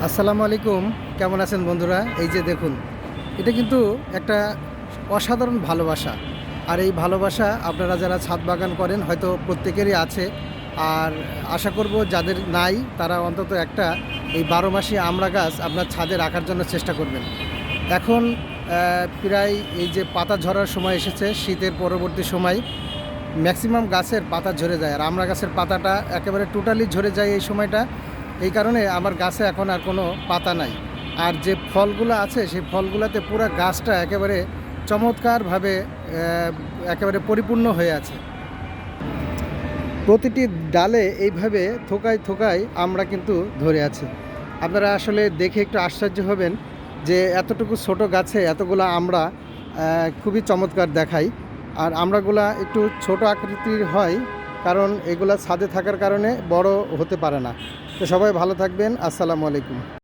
আসসালামু আলাইকুম। কেমন আছেন বন্ধুরা? এই যে দেখুন, এটা কিন্তু একটা অসাধারণ ভালোবাসা। আর এই ভালোবাসা আপনারা যারা ছাদ বাগান করেন হয়তো প্রত্যেকেরই আছে। আর আশা করব যাদের নাই তারা অন্তত একটা এই ১২ মাসি আমড়া গাছ আপনার ছাদে রাখার জন্য চেষ্টা করবেন। এখন প্রায় এই যে পাতা ঝরার সময় এসেছে, শীতের পরবর্তী সময় ম্যাক্সিমাম গাছের পাতা ঝরে যায়। আর আমড়া গাছের পাতাটা একেবারে টোটালি ঝরে যায় এই সময়টা। এই কারণে আমার গাছে এখন আর কোনো পাতা নাই। আর যে ফলগুলো আছে সেই ফলগুলোতে পুরো গাছটা একেবারে চমৎকারভাবে একেবারে পরিপূর্ণ হয়ে আছে। প্রতিটি ডালে এইভাবে থোকায় থোকায় আমরা কিন্তু ধরে আছে। আপনারা আসলে দেখে একটু আশ্চর্য হবেন যে এতটুকু ছোট গাছে এতগুলো আমড়া খুবই চমৎকার দেখায়। আর আমড়াগুলা একটু ছোট আকৃতির হয়, কারণ এগুলা ছাদে থাকার কারণে বড় হতে পারে না। তো সবাই ভালো থাকবেন। আসসালামু আলাইকুম।